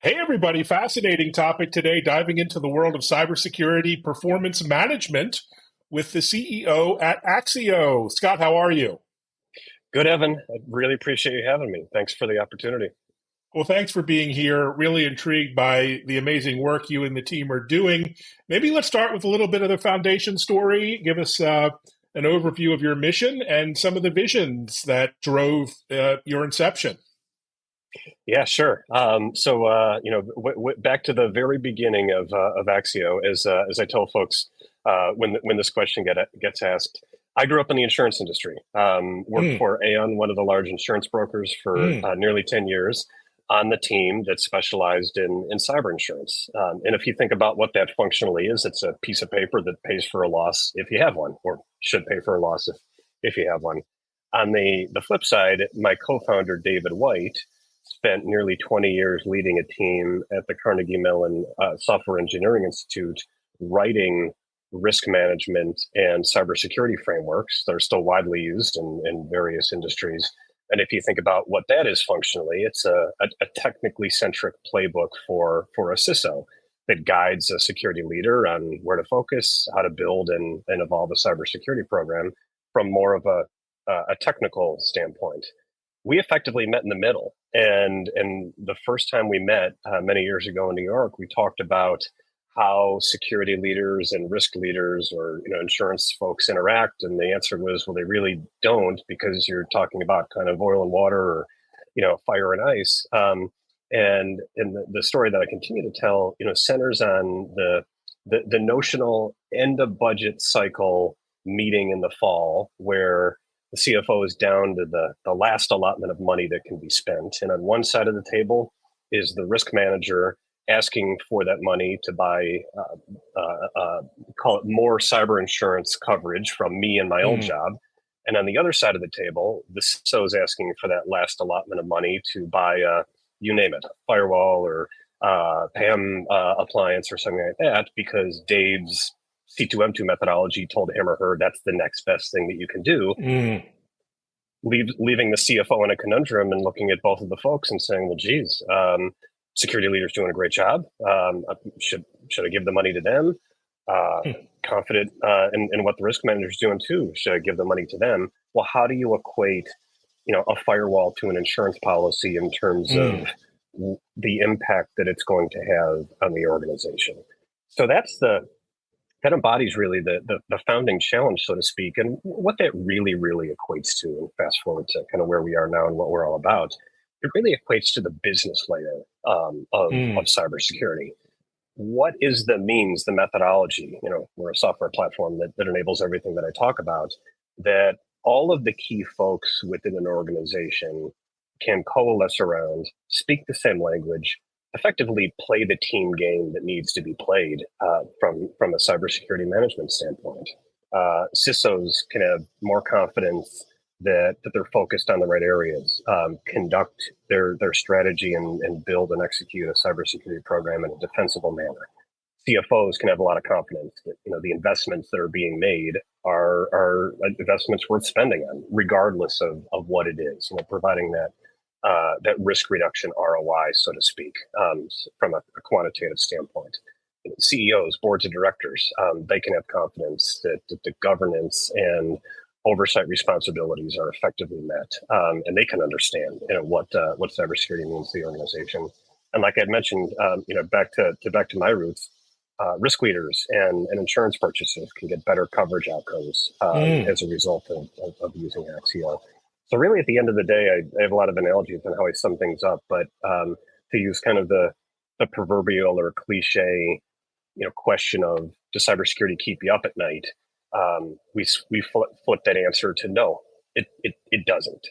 Hey, everybody. Fascinating topic today, diving into the world of cybersecurity performance management with the CEO at Axio. Scott, how are you? Good, Evan. I really appreciate you having me. Thanks for the opportunity. Well, thanks for being here. Really intrigued by the amazing work you and the team are doing. Maybe let's start with a little bit of the foundation story. Give us an overview of your mission and some of the visions that drove your inception. Yeah, sure. Back to the very beginning of Axio, as I tell folks when this question gets asked, I grew up in the insurance industry. Worked Mm, for Aon, one of the large insurance brokers, for mm, nearly 10 years, on the team that specialized in cyber insurance. And if you think about what that functionally is, it's a piece of paper that pays for a loss if you have one, or should pay for a loss if you have one. On the flip side, my co-founder David White spent nearly 20 years leading a team at the Carnegie Mellon Software Engineering Institute, writing risk management and cybersecurity frameworks that are still widely used in various industries. And if you think about what that is functionally, it's a technically centric playbook for a CISO that guides a security leader on where to focus, how to build and evolve a cybersecurity program from more of a technical standpoint. We effectively met in the middle. And the first time we met many years ago in New York, we talked about how security leaders and risk leaders or insurance folks interact, and the answer was, well, they really don't, because you're talking about kind of oil and water, or fire and ice. And the story that I continue to tell, centers on the notional end of budget cycle meeting in the fall, where the CFO is down to the last allotment of money that can be spent. And on one side of the table is the risk manager asking for that money to buy, call it more cyber insurance coverage from me and my old mm, job. And on the other side of the table, the CISO is asking for that last allotment of money to buy, you name it, a firewall or PAM appliance or something like that, because Dave's C2M2 methodology told him or her that's the next best thing that you can do, mm, leaving the CFO in a conundrum and looking at both of the folks and saying, well, geez, security leader's doing a great job. Should I give the money to them? Uh, mm, Confident in what the risk manager's doing too. Should I give the money to them? Well, how do you equate, a firewall to an insurance policy in terms of mm. the impact that it's going to have on the organization? So that embodies really the founding challenge, so to speak, and what that really equates to. And fast forward to kind of where we are now and what we're all about, it really equates to the business layer of Mm. cybersecurity. What is the means, the methodology? We're a software platform that enables everything that I talk about, that all of the key folks within an organization can coalesce around, speak the same language, effectively play the team game that needs to be played from a cybersecurity management standpoint. CISOs can have more confidence that they're focused on the right areas, conduct their strategy and build and execute a cybersecurity program in a defensible manner. CFOs can have a lot of confidence that the investments that are being made are investments worth spending on, regardless of what it is. Providing that risk reduction ROI, so to speak, from a quantitative standpoint. CEOs, boards of directors, they can have confidence that the governance and oversight responsibilities are effectively met, and they can understand what cybersecurity means to the organization. And like I had mentioned, back to my roots, risk leaders and insurance purchasers can get better coverage outcomes Mm. as a result of using Axio. So really, at the end of the day, I have a lot of analogies on how I sum things up, but to use kind of the proverbial or cliche, question of, does cybersecurity keep you up at night? We flip that answer to no, it doesn't,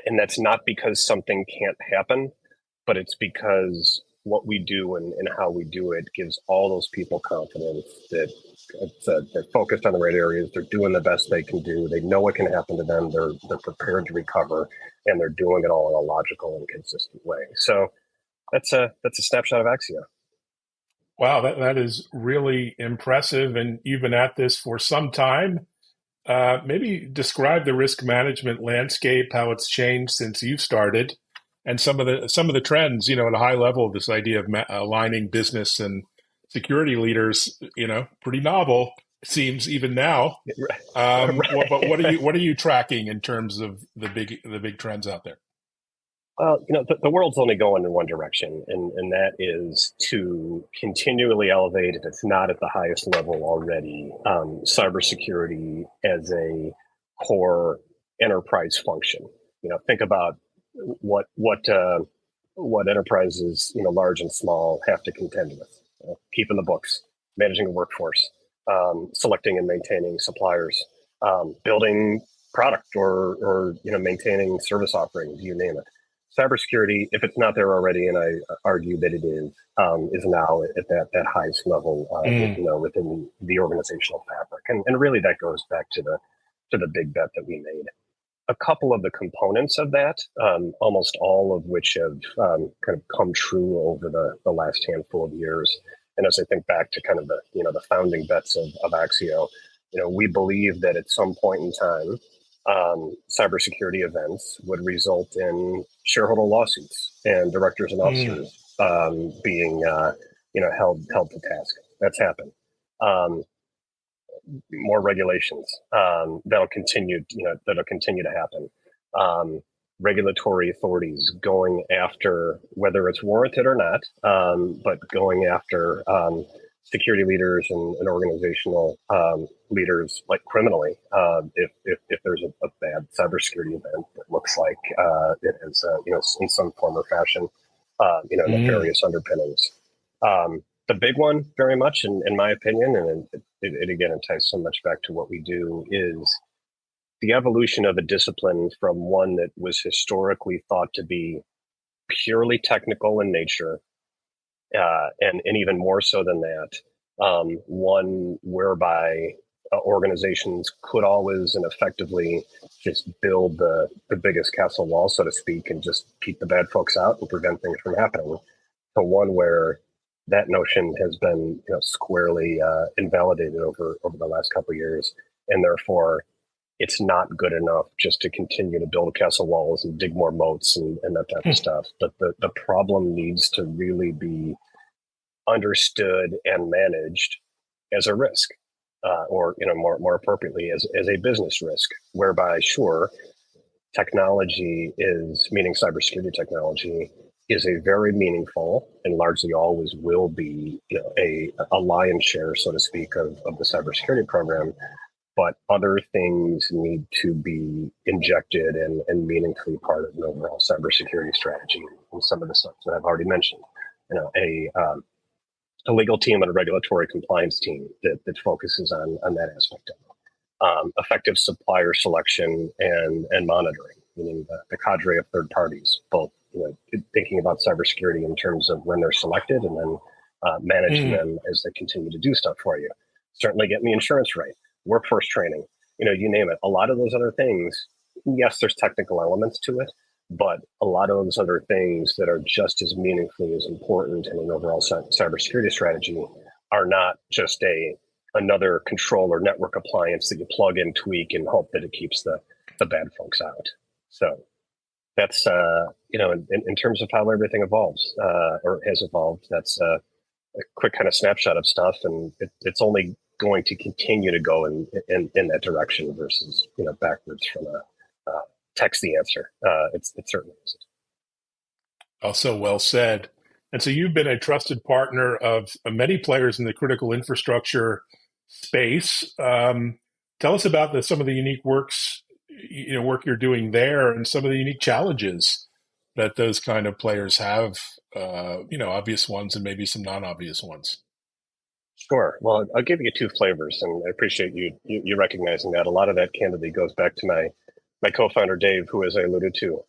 and that's not because something can't happen, but it's because what we do and how we do it gives all those people confidence that they're focused on the right areas, they're doing the best they can do, they know what can happen to them, they're prepared to recover, and they're doing it all in a logical and consistent way. So that's a snapshot of Axio. Wow, that is really impressive. And you've been at this for some time. Maybe describe the risk management landscape, how it's changed since you started, and some of the trends, at a high level, this idea of aligning business and security leaders, pretty novel seems even now. But what are you tracking in terms of the big trends out there? Well, the world's only going in one direction, and that is to continually elevate, if it's not at the highest level already, cybersecurity as a core enterprise function. Think about what enterprises, large and small, have to contend with: keeping the books, managing a workforce, selecting and maintaining suppliers, building product, or maintaining service offerings, you name it. Cybersecurity, if it's not there already, and I argue that it is now at that highest level, within the organizational fabric, and really that goes back to the big bet that we made. A couple of the components of that, almost all of which have kind of come true over the last handful of years. And as I think back to kind of the founding bets of Axio, we believe that at some point in time, cybersecurity events would result in shareholder lawsuits and directors and officers being held to task. That's happened. More regulations that'll continue to happen. Regulatory authorities going after, whether it's warranted or not, but going after security leaders and organizational leaders, like criminally, if there's a bad cybersecurity event that looks like it has in some form or fashion nefarious underpinnings. The big one, very much in my opinion, and it again ties so much back to what we do, is the evolution of a discipline from one that was historically thought to be purely technical in nature, and even more so than that, one whereby organizations could always and effectively just build the biggest castle wall, so to speak, and just keep the bad folks out and prevent things from happening, to one where that notion has been squarely invalidated over the last couple of years, and therefore it's not good enough just to continue to build castle walls and dig more moats and that type of stuff. But the problem needs to really be understood and managed as a risk, or more appropriately as a business risk, whereby sure, technology is, meaning cybersecurity technology, is a very meaningful and largely always will be a lion's share, so to speak, of the cybersecurity program. But other things need to be injected and meaningfully part of an overall cybersecurity strategy. And some of the stuff that I've already mentioned, a legal team and a regulatory compliance team that focuses on that aspect of it. Effective supplier selection and monitoring, meaning the cadre of third parties, both thinking about cybersecurity in terms of when they're selected and then managing them as they continue to do stuff for you. Certainly getting the insurance right, workforce training, you name it. A lot of those other things, yes, there's technical elements to it, but a lot of those other things that are just as meaningfully as important in an overall cybersecurity strategy are not just another control or network appliance that you plug in, tweak, and hope that it keeps the bad folks out. So that's, in terms of how everything evolves or has evolved, that's a quick kind of snapshot of stuff. And it's only going to continue to go in that direction versus, backwards from a text the answer. It certainly isn't. Also well said. And so you've been a trusted partner of many players in the critical infrastructure space. Tell us about some of the unique work you're doing there, and some of the unique challenges that those kind of players have. Obvious ones and maybe some non-obvious ones. Sure. Well, I'll give you two flavors, and I appreciate you recognizing that. A lot of that candidly goes back to my co-founder, Dave, who, as I alluded to,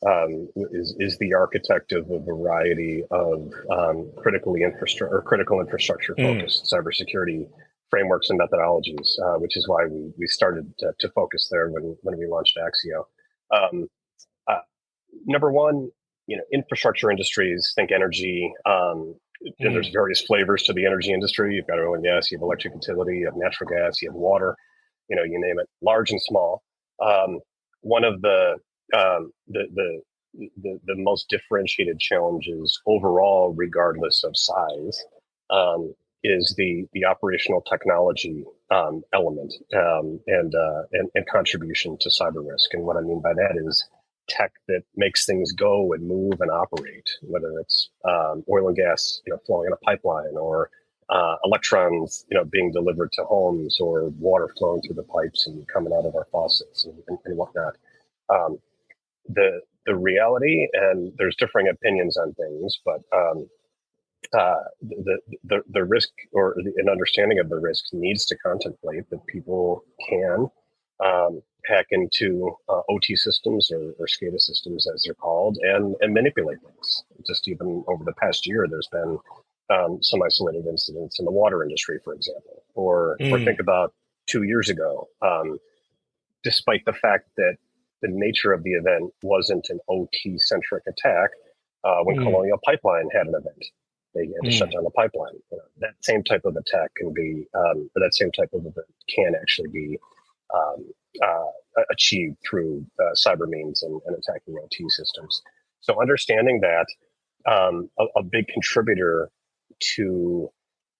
is the architect of a variety of critical infrastructure focused cybersecurity frameworks and methodologies, which is why we started to focus there when we launched Axio. Number one, infrastructure industries, think energy. And there's various flavors to the energy industry. You've got oil and gas, you have electric utility, you have natural gas, you have water, you name it, large and small. One of the the most differentiated challenges overall, regardless of size, is the operational technology element and contribution to cyber risk. And what I mean by that is tech that makes things go and move and operate, whether it's oil and gas, flowing in a pipeline, or electrons, being delivered to homes, or water flowing through the pipes and coming out of our faucets and whatnot. The reality, and there's differing opinions on things, but the risk, or an understanding of the risk, needs to contemplate that people can hack into OT systems, or SCADA systems as they're called, and manipulate things. Just even over the past year, there's been some isolated incidents in the water industry, for example, or think about 2 years ago, despite the fact that the nature of the event wasn't an OT-centric attack, when Colonial Pipeline had an event. They had to shut down the pipeline. That same type of attack can be, or that same type of event can actually be achieved through cyber means and attacking OT systems. So understanding that, a big contributor to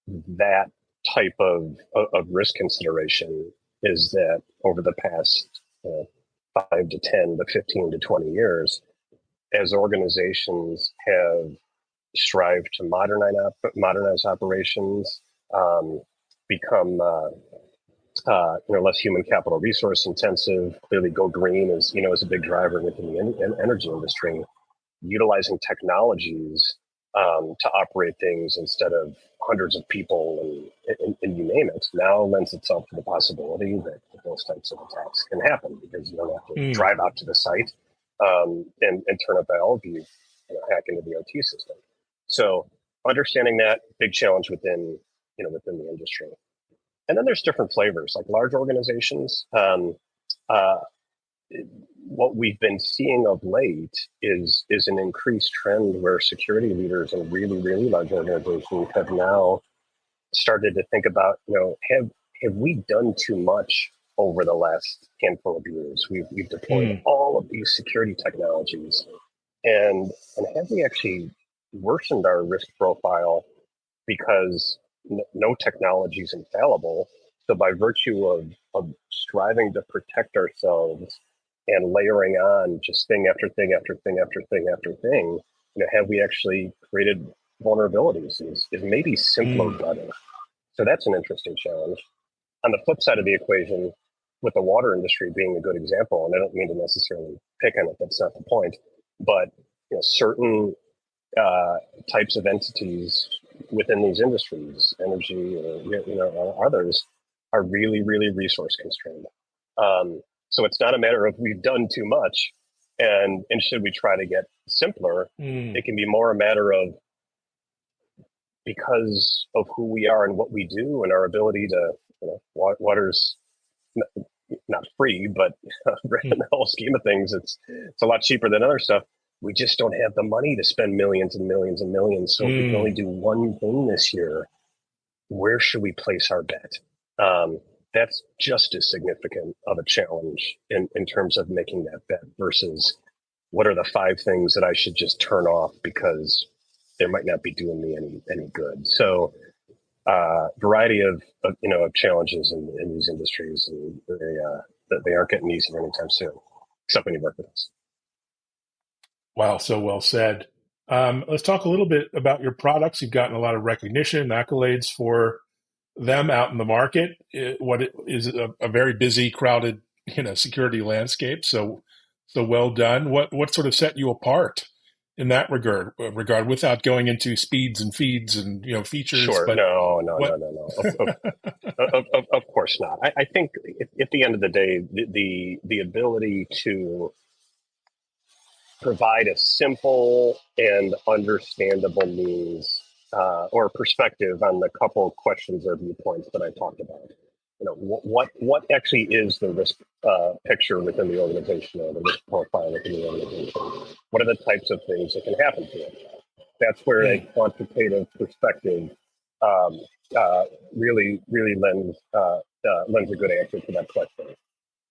that type of risk consideration is that over the past 5 to 10 to 15 to 20 years, as organizations have strived to modernize operations, become less human capital resource intensive. Clearly, go green is a big driver within the energy industry. Utilizing technologies to operate things instead of hundreds of people and you name it, now lends itself to the possibility that those types of attacks can happen, because you don't have to drive out to the site and turn a valve. You hack into the OT system. So understanding that, big challenge within the industry. And then there's different flavors, like large organizations. What we've been seeing of late is an increased trend where security leaders in really, really large organizations have now started to think about, have we done too much over the last handful of years? We've deployed all of these security technologies, and have we actually worsened our risk profile, because no technology is infallible. So by virtue of striving to protect ourselves and layering on just thing after thing after thing after thing after thing, have we actually created vulnerabilities? Is maybe simpler better? So that's an interesting challenge. On the flip side of the equation, with the water industry being a good example, and I don't mean to necessarily pick on it, that's not the point, but certain types of entities within these industries, energy, or others, are really, really resource constrained. So it's not a matter of we've done too much and should we try to get simpler. It can be more a matter of, because of who we are and what we do and our ability to, water's not free, but in the whole scheme of things, it's a lot cheaper than other stuff. We just don't have the money to spend millions and millions and millions. So if we can only do one thing this year, where should we place our bet? That's just as significant of a challenge in terms of making that bet versus what are the 5 things that I should just turn off because they might not be doing me any good. So variety of challenges in these industries, and they aren't getting easier anytime soon, except when you work with us. Wow, so well said. Let's talk a little bit about your products. You've gotten a lot of recognition, accolades for them out in the market. What is a very busy, crowded, security landscape. So well done. What sort of set you apart in that regard, without going into speeds and feeds and features? Sure. But no. Of course not. I think at the end of the day, the ability to provide a simple and understandable means or perspective on the couple of questions or viewpoints that I talked about. What actually is the risk picture within the organization, or the risk profile within the organization? What are the types of things that can happen to it? That's where a quantitative perspective really lends a good answer to that question.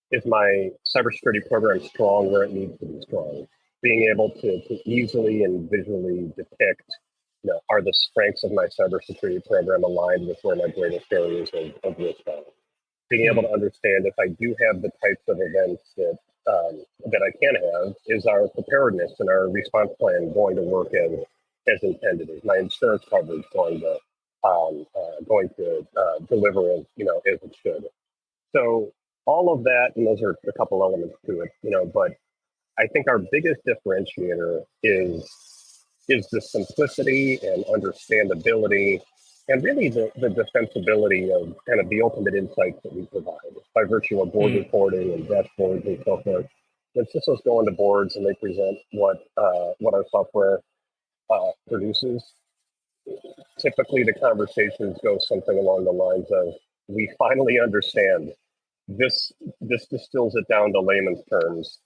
Is my cybersecurity program strong where it needs to be strong? being able to easily and visually depict, are the strengths of my cybersecurity program aligned with where my greatest areas of risk are. Being able Hmm. to understand if I do have the types of events that I can have, is our preparedness and our response plan going to work as intended? Is my insurance coverage going to deliver as it should? So all of that, and those are a couple elements to it, but I think our biggest differentiator is the simplicity and understandability and really the defensibility of kind of the ultimate insights that we provide by virtue of board Hmm. reporting and dashboards and so forth. When CISOs go into boards and they present what our software produces, typically the conversations go something along the lines of, "We finally understand this. This distills it down to layman's terms.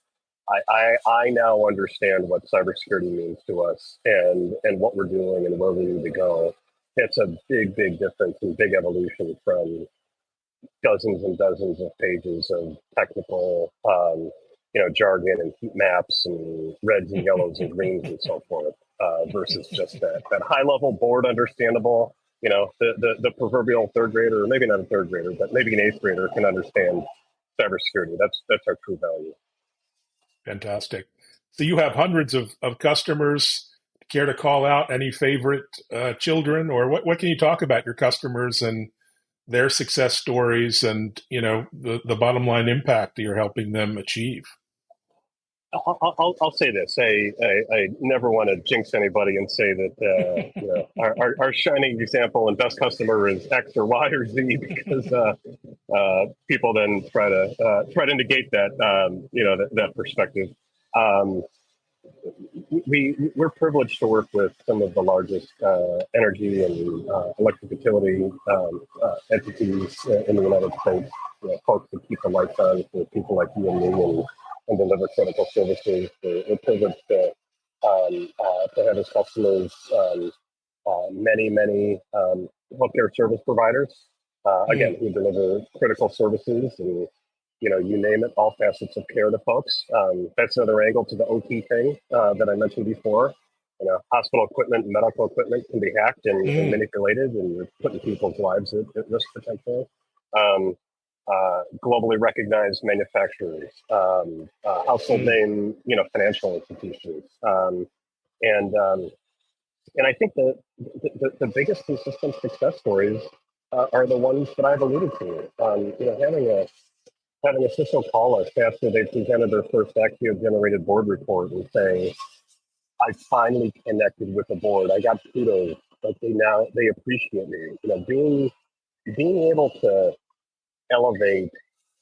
I now understand what cybersecurity means to us and what we're doing and where we need to go." It's a big difference and big evolution from dozens and dozens of pages of technical, jargon and heat maps and reds and yellows and greens and so forth, versus just that high level board understandable. The proverbial third grader, or maybe not a third grader, but maybe an eighth grader can understand cybersecurity. That's our true value. Fantastic. So you have hundreds of customers. Care to call out any favorite children, or what can you talk about your customers and their success stories, and the bottom line impact that you're helping them achieve? I'll say this. I never want to jinx anybody and say that our shining example and best customer is X or Y or Z, because people then try to negate that perspective. Um, we're privileged to work with some of the largest energy and electric utility entities in the United States. Folks that keep the lights on for people like you and me, and deliver critical services. We're privileged to have as customers many healthcare service providers. Mm. Again, who deliver critical services and you name it, all facets of care to folks. That's another angle to the OT thing that I mentioned before. Hospital equipment and medical equipment can be hacked and Mm. manipulated, and you're putting people's lives at risk potentially. Um, Globally recognized manufacturers, household Mm. name, financial institutions, and and I think the biggest consistent success stories are the ones that I've alluded to. Having a CISO call us after they presented their first Axio generated board report and say, "I finally connected with the board. I got kudos. Like they appreciate me." Being able to elevate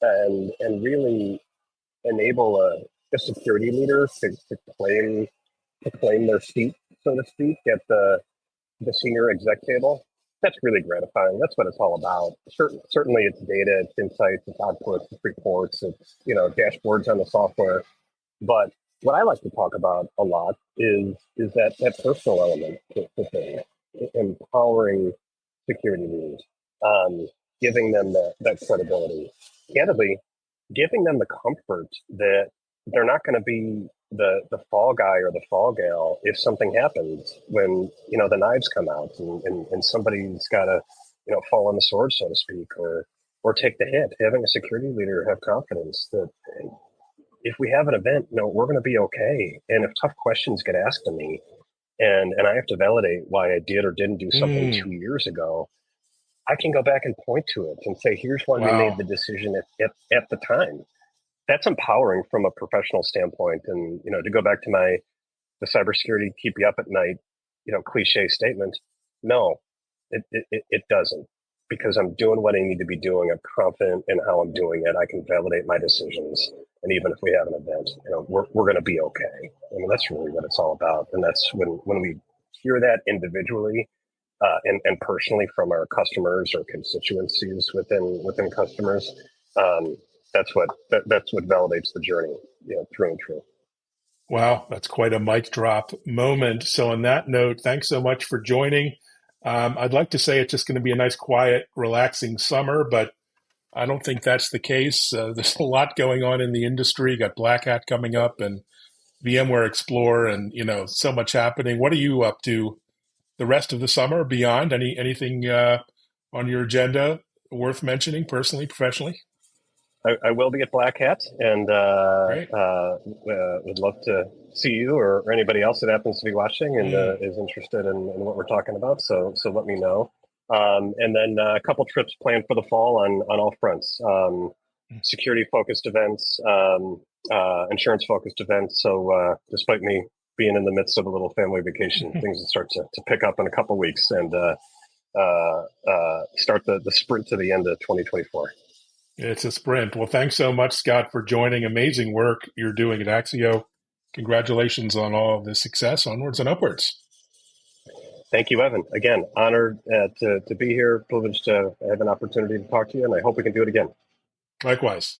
and really enable a security leader to claim their seat, so to speak, at the senior exec table. That's really gratifying. That's what it's all about. Certainly, it's data, it's insights, it's outputs, it's reports, it's dashboards on the software. But what I like to talk about a lot is that personal element to things, empowering security leaders, um, giving them that credibility. Candidly, giving them the comfort that they're not going to be the fall guy or the fall gal if something happens when the knives come out and somebody's got to fall on the sword, so to speak, or take the hit. Having a security leader have confidence that if we have an event, we're going to be okay. And if tough questions get asked of me, and I have to validate why I did or didn't do something Mm. 2 years ago, I can go back and point to it and say, "Here's why we made Wow. the decision at the time." That's empowering from a professional standpoint. And to go back to the cybersecurity keep you up at night, cliche statement. No, it doesn't, because I'm doing what I need to be doing. I'm confident in how I'm doing it. I can validate my decisions. And even if we have an event, we're going to be okay. I mean, that's really what it's all about. And that's when we hear that individually, and personally from our customers or constituencies within customers, um, that's what validates the journey, through and through. Wow, that's quite a mic drop moment. So, on that note, thanks so much for joining. I'd like to say it's just going to be a nice, quiet, relaxing summer, but I don't think that's the case. There's a lot going on in the industry. You got Black Hat coming up, and VMware Explore, and so much happening. What are you up to the rest of the summer, beyond? Anything on your agenda worth mentioning, personally, professionally? I will be at Black Hat, and Great. would love to see you or anybody else that happens to be watching and Mm. is interested in what we're talking about. So let me know. And then a couple trips planned for the fall on all fronts. Security focused events, insurance focused events. So despite me being in the midst of a little family vacation, things will start to pick up in a couple weeks and start the sprint to the end of 2024. It's a sprint. Well, thanks so much, Scott, for joining. Amazing work you're doing at Axio. Congratulations on all of the success. Onwards and upwards. Thank you, Evan. Again, honored to be here, privileged to have an opportunity to talk to you, and I hope we can do it again. Likewise.